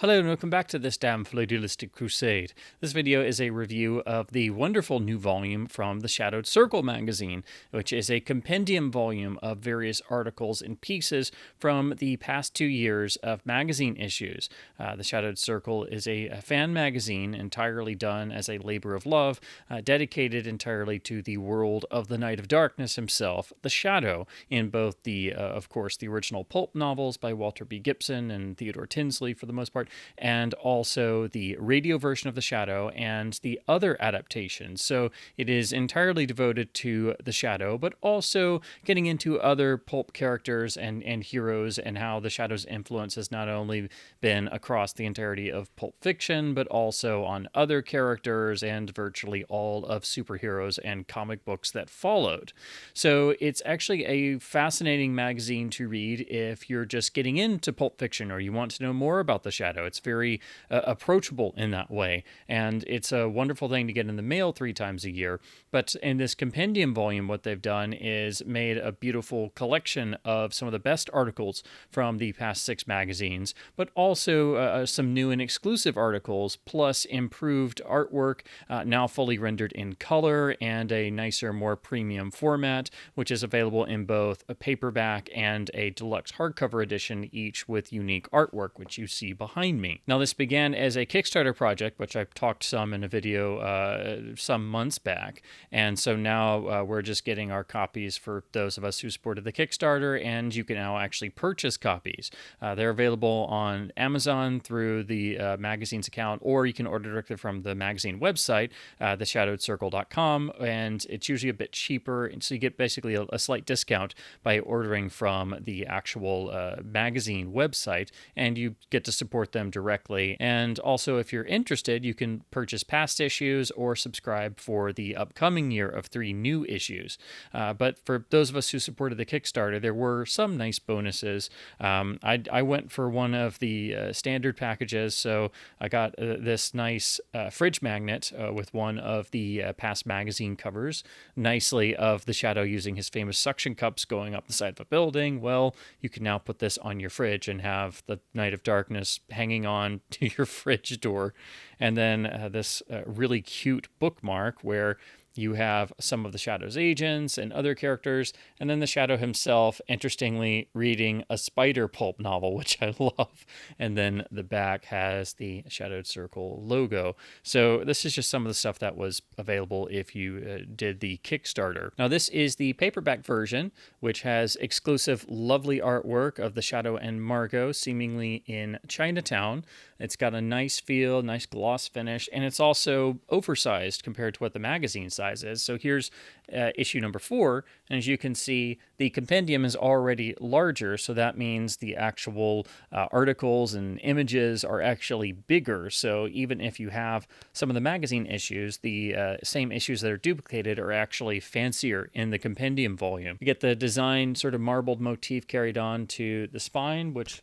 Hello and welcome back to this damn Dualistic Crusade. This video is a review of the wonderful new volume from the Shadowed Circle magazine, which is a compendium volume of various articles and pieces from the past 2 years of magazine issues. The Shadowed Circle is a fan magazine entirely done as a labor of love, dedicated entirely to the world of the Knight of Darkness himself, the Shadow, in both the, of course, the original pulp novels by Walter B. Gibson and Theodore Tinsley for the most part, and also the radio version of The Shadow and the other adaptations. So it is entirely devoted to The Shadow, but also getting into other pulp characters and heroes and how The Shadow's influence has not only been across the entirety of pulp fiction, but also on other characters and virtually all of superheroes and comic books that followed. So it's actually a fascinating magazine to read if you're just getting into pulp fiction or you want to know more about The Shadow. It's very approachable in that way, and it's a wonderful thing to get in the mail 3 times a year. But in this compendium volume, what they've done is made a beautiful collection of some of the best articles from the past 6 magazines, but also some new and exclusive articles, plus improved artwork, now fully rendered in color and a nicer, more premium format, which is available in both a paperback and a deluxe hardcover edition, each with unique artwork, which you see behind me. Now, this began as a Kickstarter project, which I've talked some in a video some months back, and so now we're just getting our copies for those of us who supported the Kickstarter, and you can now actually purchase copies. They're available on Amazon through the magazine's account, or you can order directly from the magazine website, theshadowedcircle.com, and it's usually a bit cheaper, and so you get basically a slight discount by ordering from the actual magazine website, and you get to support them directly. And also, if you're interested, you can purchase past issues or subscribe for the upcoming year of 3 new issues. But for those of us who supported the Kickstarter, there were some nice bonuses. I went for one of the standard packages, so I got this nice fridge magnet with one of the past magazine covers, nicely of the Shadow using his famous suction cups going up the side of a building. Well, you can now put this on your fridge and have the Knight of Darkness hanging on to your fridge door. And then this really cute bookmark where you have some of the Shadow's agents and other characters, and then the Shadow himself, interestingly, reading a spider pulp novel, which I love. And then the back has the Shadowed Circle logo. So this is just some of the stuff that was available if you did the Kickstarter. Now, this is the paperback version, which has exclusive, lovely artwork of the Shadow and Margot, seemingly in Chinatown. It's got a nice feel, nice gloss finish, and it's also oversized compared to what the magazine size is. So here's issue number 4, and as you can see, the compendium is already larger, so that means the actual articles and images are actually bigger. So even if you have some of the magazine issues, the same issues that are duplicated are actually fancier in the compendium volume. You get the design sort of marbled motif carried on to the spine, which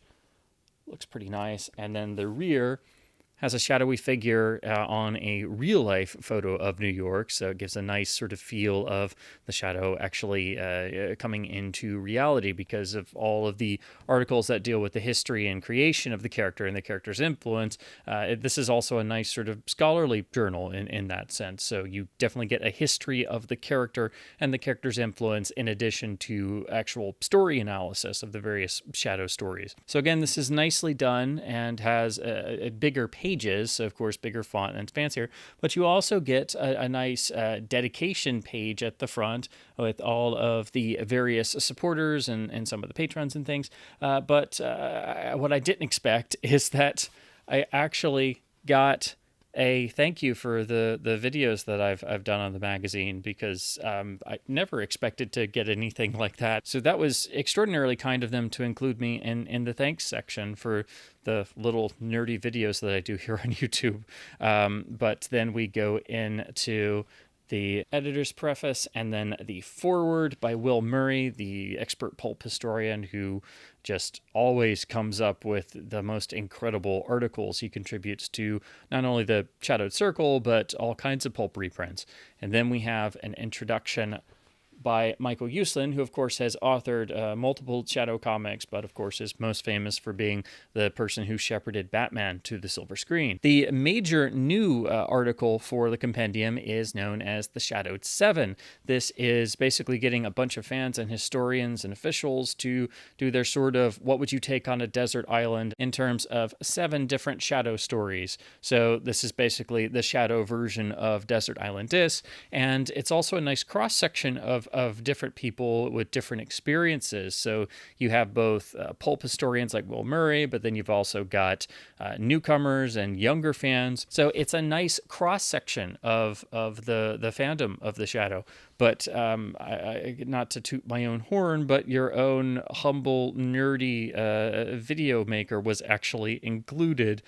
looks pretty nice, and then the rear has a shadowy figure on a real-life photo of New York, so it gives a nice sort of feel of the Shadow actually coming into reality because of all of the articles that deal with the history and creation of the character and the character's influence. This is also a nice sort of scholarly journal in that sense, so you definitely get a history of the character and the character's influence in addition to actual story analysis of the various Shadow stories. So again, this is nicely done and has a bigger page, so of course bigger font and fancier, but you also get a nice dedication page at the front with all of the various supporters and some of the patrons and things. But what I didn't expect is that I actually got a thank you for the videos that I've done on the magazine, because I never expected to get anything like that. So that was extraordinarily kind of them to include me in the thanks section for the little nerdy videos that I do here on YouTube. But then we go into the editor's preface, and then the foreword by Will Murray, the expert pulp historian who just always comes up with the most incredible articles. He contributes to not only the Shadowed Circle, but all kinds of pulp reprints. And then we have an introduction by Michael Uslan, who of course has authored multiple Shadow comics, but of course is most famous for being the person who shepherded Batman to the silver screen. The major new article for the compendium is known as the Shadowed 7. This is basically getting a bunch of fans and historians and officials to do their sort of what would you take on a desert island in terms of 7 different Shadow stories. So this is basically the Shadow version of Desert Island Dis, and it's also a nice cross-section of different people with different experiences. So you have both pulp historians like Will Murray, but then you've also got newcomers and younger fans. So it's a nice cross-section of the fandom of the Shadow. But not to toot my own horn, but your own humble, nerdy video maker was actually included.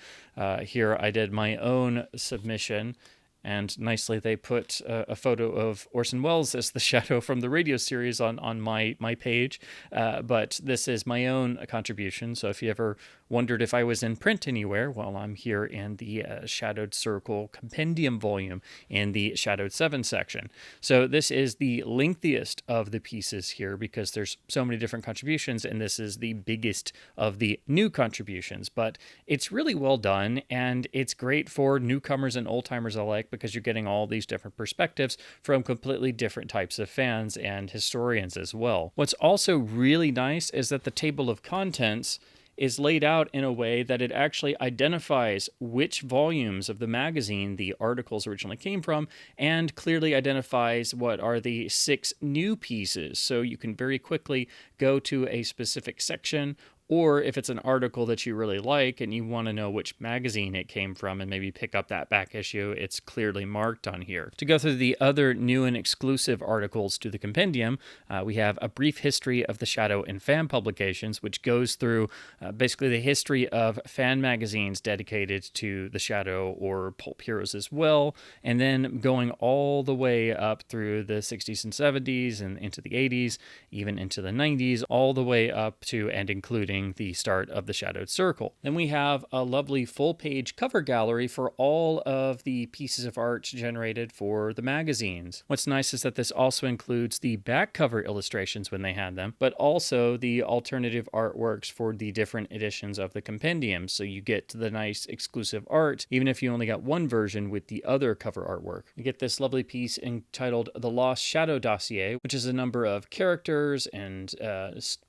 Here I did my own submission, and nicely they put a photo of Orson Welles as the Shadow from the radio series on my page. But this is my own contribution, so if you ever wondered if I was in print anywhere, well, I'm here in the Shadowed Circle Compendium volume in the Shadowed 7 section. So this is the lengthiest of the pieces here because there's so many different contributions, and this is the biggest of the new contributions. But it's really well done, and it's great for newcomers and old-timers alike because you're getting all these different perspectives from completely different types of fans and historians as well. What's also really nice is that the table of contents is laid out in a way that it actually identifies which volumes of the magazine the articles originally came from and clearly identifies what are the 6 new pieces. So you can very quickly go to a specific section, or if it's an article that you really like and you want to know which magazine it came from and maybe pick up that back issue, it's clearly marked on here. To go through the other new and exclusive articles to the compendium, we have a brief history of the Shadow and fan publications, which goes through basically the history of fan magazines dedicated to the Shadow or pulp heroes as well, and then going all the way up through the 60s and 70s and into the 80s, even into the 90s, all the way up to and including the start of the Shadowed Circle. Then we have a lovely full-page cover gallery for all of the pieces of art generated for the magazines. What's nice is that this also includes the back cover illustrations when they had them, but also the alternative artworks for the different editions of the compendium. So you get the nice exclusive art, even if you only got one version with the other cover artwork. You get this lovely piece entitled The Lost Shadow Dossier, which is a number of characters and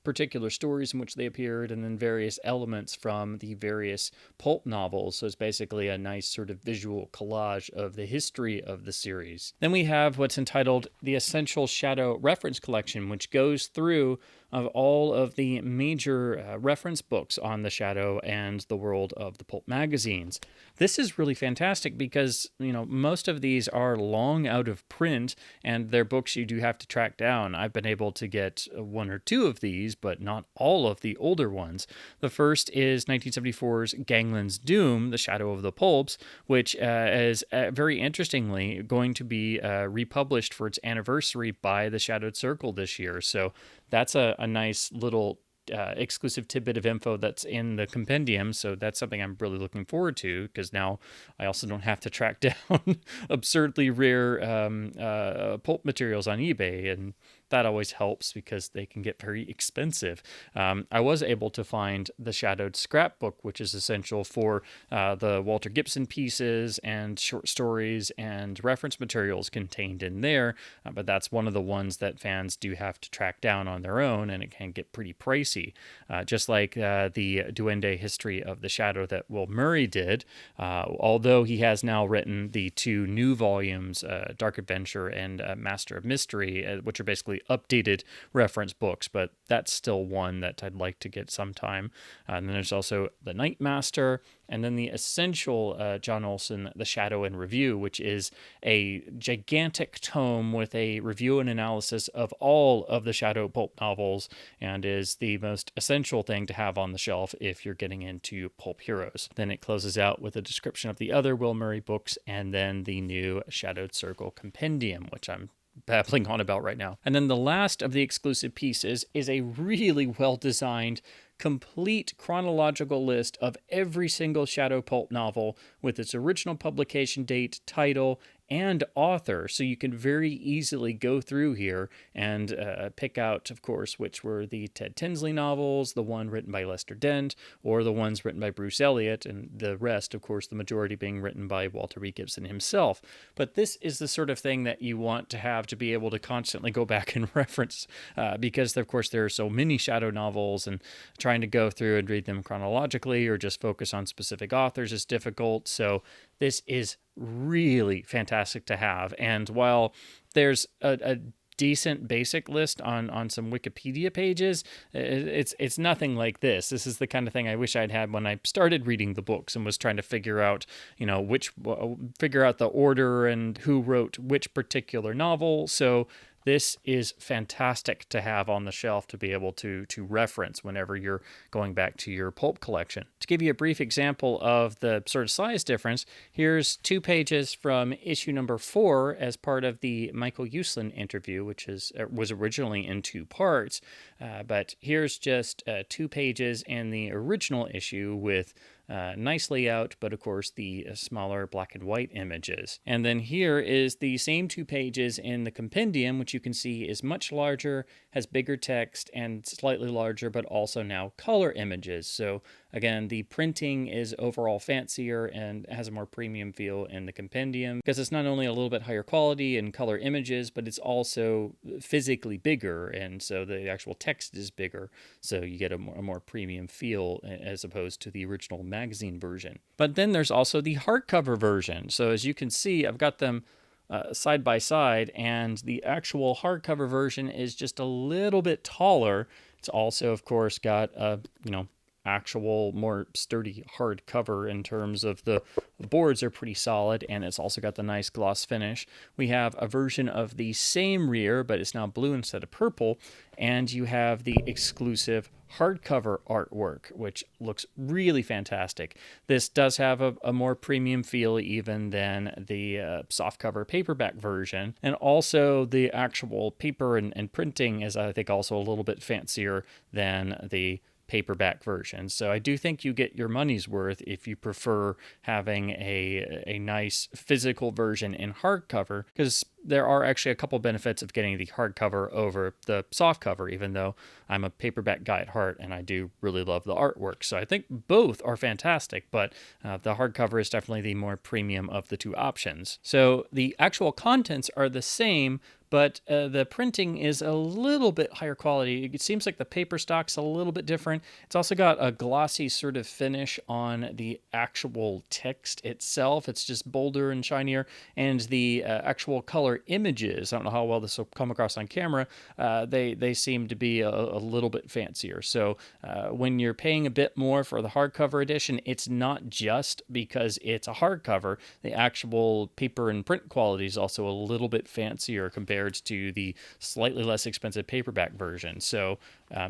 particular stories in which they appear, and then various elements from the various pulp novels. So it's basically a nice sort of visual collage of the history of the series. Then we have what's entitled the Essential Shadow Reference Collection, which goes through of all of the major reference books on the Shadow and the world of the pulp magazines. This is really fantastic because, most of these are long out of print, and they're books you do have to track down. I've been able to get 1 or 2 of these, but not all of the older ones. The first is 1974's Gangland's Doom, The Shadow of the Pulps, which is very interestingly going to be republished for its anniversary by the Shadowed Circle this year. So that's a nice little exclusive tidbit of info that's in the compendium, so that's something I'm really looking forward to, because now I also don't have to track down absurdly rare pulp materials on eBay, and that always helps because they can get very expensive. I was able to find the Shadowed Scrapbook, which is essential for the Walter Gibson pieces and short stories and reference materials contained in there, but that's one of the ones that fans do have to track down on their own, and it can get pretty pricey. Just like the Duende history of the Shadow that Will Murray did, although he has now written the 2 new volumes, Dark Adventure and Master of Mystery, which are basically updated reference books, but that's still one that I'd like to get sometime. And then there's also The Night Master, and then the essential John Olson, The Shadow in Review, which is a gigantic tome with a review and analysis of all of the Shadow pulp novels, and is the most essential thing to have on the shelf if you're getting into pulp heroes. Then it closes out with a description of the other Will Murray books, and then the new Shadowed Circle Compendium, which I'm babbling on about right now. And then the last of the exclusive pieces is a really well-designed, complete chronological list of every single Shadow pulp novel with its original publication date, title, and author. So you can very easily go through here and pick out, of course, which were the Ted Tinsley novels, the one written by Lester Dent, or the ones written by Bruce Eliot, and the rest, of course, the majority being written by Walter B. Gibson himself. But this is the sort of thing that you want to have to be able to constantly go back and reference because, of course, there are so many shadow novels, and trying to go through and read them chronologically or just focus on specific authors is difficult. So this is really fantastic to have. And while there's a decent basic list on some Wikipedia pages, it's nothing like this. This is the kind of thing I wish I'd had when I started reading the books and was trying to figure out, figure out the order and who wrote which particular novel. So this is fantastic to have on the shelf to be able to reference whenever you're going back to your pulp collection. To give you a brief example of the sort of size difference, here's 2 pages from issue number 4 as part of the Michael Uslan interview, which was originally in 2 parts. But here's just 2 pages in the original issue with nice layout, but of course the smaller black and white images. And then here is the same 2 pages in the Compendium, which you can see is much larger, has bigger text, and slightly larger, but also now color images. So again, the printing is overall fancier and has a more premium feel in the Compendium because it's not only a little bit higher quality and color images, but it's also physically bigger, and so the actual text is bigger. So you get a more premium feel as opposed to the original magazine version. But then there's also the hardcover version. So as you can see, I've got them side by side, and the actual hardcover version is just a little bit taller. It's also, of course, got a actual more sturdy hard cover in terms of the boards are pretty solid, and it's also got the nice gloss finish. We have a version of the same rear, but it's now blue instead of purple, and you have the exclusive hardcover artwork, which looks really fantastic. This does have a more premium feel even than the softcover paperback version, and also the actual paper and printing is, I think, also a little bit fancier than the paperback version. So I do think you get your money's worth if you prefer having a nice physical version in hardcover, because there are actually a couple benefits of getting the hardcover over the softcover, even though I'm a paperback guy at heart and I do really love the artwork. So I think both are fantastic, but the hardcover is definitely the more premium of the 2 options. So the actual contents are the same, but the printing is a little bit higher quality. It seems like the paper stock's a little bit different. It's also got a glossy sort of finish on the actual text itself. It's just bolder and shinier, and the actual color images, I don't know how well this will come across on camera, they seem to be a little bit fancier. So when you're paying a bit more for the hardcover edition, it's not just because it's a hardcover. The actual paper and print quality is also a little bit fancier compared to the slightly less expensive paperback version. So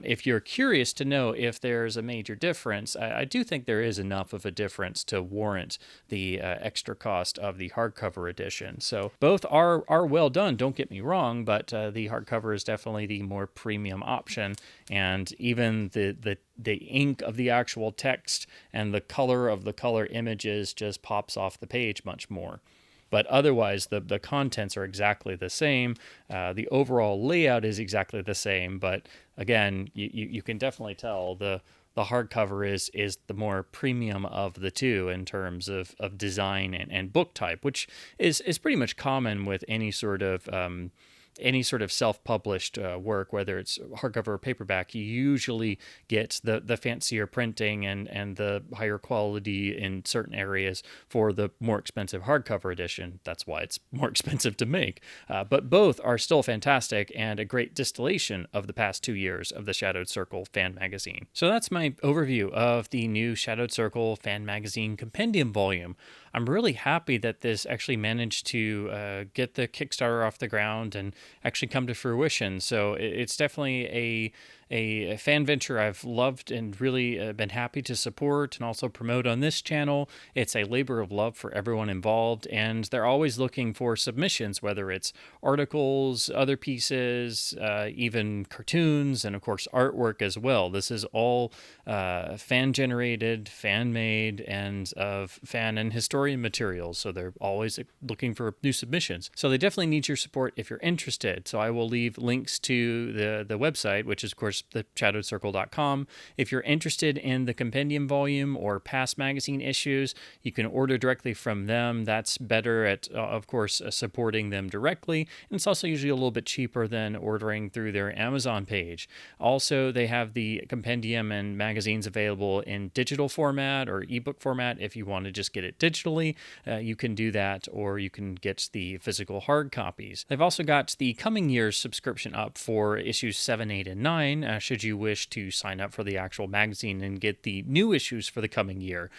if you're curious to know if there's a major difference, I do think there is enough of a difference to warrant the extra cost of the hardcover edition. So both are well done, don't get me wrong, but the hardcover is definitely the more premium option, and even the ink of the actual text and the color of the color images just pops off the page much more. But otherwise, the contents are exactly the same. The overall layout is exactly the same. But again, you can definitely tell the hardcover is the more premium of the 2 in terms of design and book type, which is pretty much common with any sort of self-published work, whether it's hardcover or paperback. You usually get the fancier printing and the higher quality in certain areas for the more expensive hardcover edition. That's why it's more expensive to make. But both are still fantastic and a great distillation of the past 2 years of the Shadowed Circle fan magazine. So that's my overview of the new Shadowed Circle fan magazine compendium volume. I'm really happy that this actually managed to get the Kickstarter off the ground and actually come to fruition. So it's definitely a fan venture I've loved and really been happy to support and also promote on this channel. It's a labor of love for everyone involved, and they're always looking for submissions, whether it's articles, other pieces, even cartoons, and of course artwork as well. This is all fan generated, fan made, and of fan and historian materials. So they're always looking for new submissions. So they definitely need your support if you're interested. So I will leave links to the website, which is of course theshadowedcircle.com. If you're interested in the Compendium volume or past magazine issues, you can order directly from them. That's better at, of course, supporting them directly. And it's also usually a little bit cheaper than ordering through their Amazon page. Also, they have the Compendium and magazines available in digital format or ebook format. If you want to just get it digitally, you can do that, or you can get the physical hard copies. They've also got the coming year's subscription up for issues 7, 8, and 9, should you wish to sign up for the actual magazine and get the new issues for the coming year.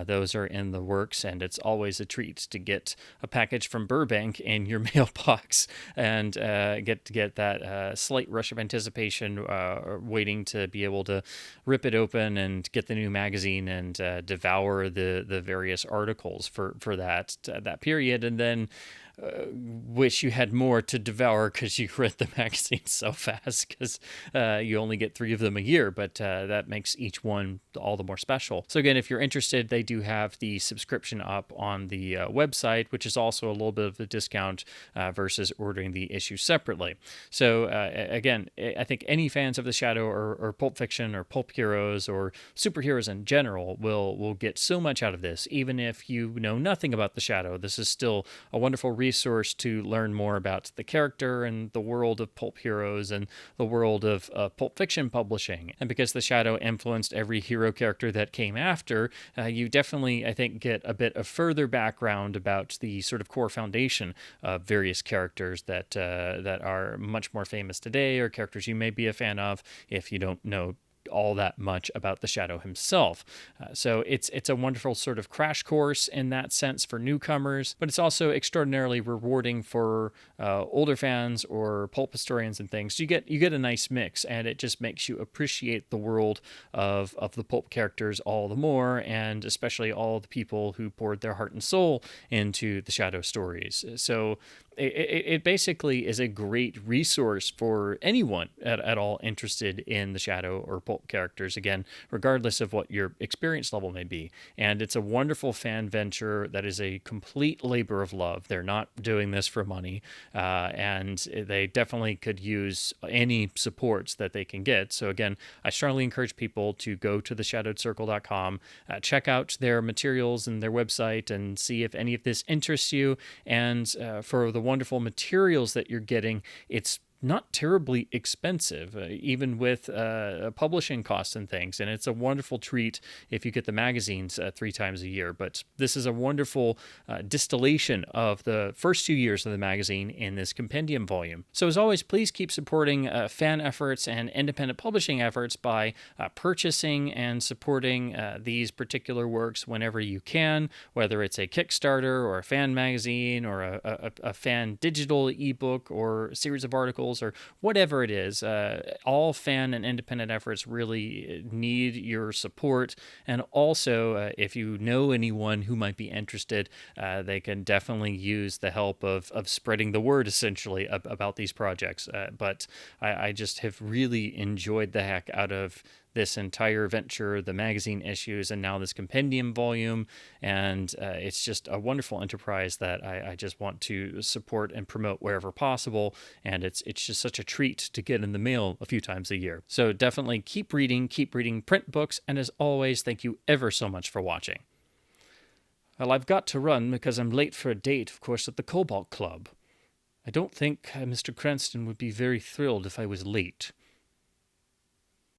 Those are in the works, and it's always a treat to get a package from Burbank in your mailbox and get that slight rush of anticipation, waiting to be able to rip it open and get the new magazine and devour the various articles for that period, and then wish you had more to devour because you read the magazine so fast, because you only get 3 of them a year, but that makes each one all the more special. So again, if you're interested, they do have the subscription up on the website, which is also a little bit of a discount versus ordering the issue separately. So again, I think any fans of the Shadow or pulp fiction or pulp heroes or superheroes in general will get so much out of this. Even if you know nothing about the Shadow, this is still a wonderful resource to learn more about the character and the world of pulp heroes and the world of pulp fiction publishing. And because the Shadow influenced every hero character that came after, you definitely, I think, get a bit of further background about the sort of core foundation of various characters that are much more famous today, or characters you may be a fan of if you don't know all that much about the Shadow himself. So it's a wonderful sort of crash course in that sense for newcomers, but it's also extraordinarily rewarding for older fans or pulp historians and things. So you get a nice mix, and it just makes you appreciate the world of the pulp characters all the more, and especially all the people who poured their heart and soul into the Shadow stories. So it basically is a great resource for anyone at all interested in the Shadow or pulp characters, again, regardless of what your experience level may be. And it's a wonderful fan venture that is a complete labor of love. They're not doing this for money, and they definitely could use any supports that they can get. So again, I strongly encourage people to go to theshadowedcircle.com, check out their materials and their website, and see if any of this interests you. And for the wonderful materials that you're getting, it's not terribly expensive, even with publishing costs and things. And it's a wonderful treat if you get the magazines 3 times a year. But this is a wonderful distillation of the first 2 years of the magazine in this Compendium volume. So as always, please keep supporting fan efforts and independent publishing efforts by purchasing and supporting these particular works whenever you can, whether it's a Kickstarter or a fan magazine or a fan digital ebook or a series of articles or whatever it is. All fan and independent efforts really need your support. And also, if you know anyone who might be interested, they can definitely use the help of spreading the word, essentially, about these projects. But I just have really enjoyed the heck out of this entire venture, the magazine issues, and now this Compendium volume. And it's just a wonderful enterprise that I just want to support and promote wherever possible. And it's just such a treat to get in the mail a few times a year. So definitely keep reading print books. And as always, thank you ever so much for watching. Well, I've got to run because I'm late for a date, of course, at the Cobalt Club. I don't think Mr. Cranston would be very thrilled if I was late.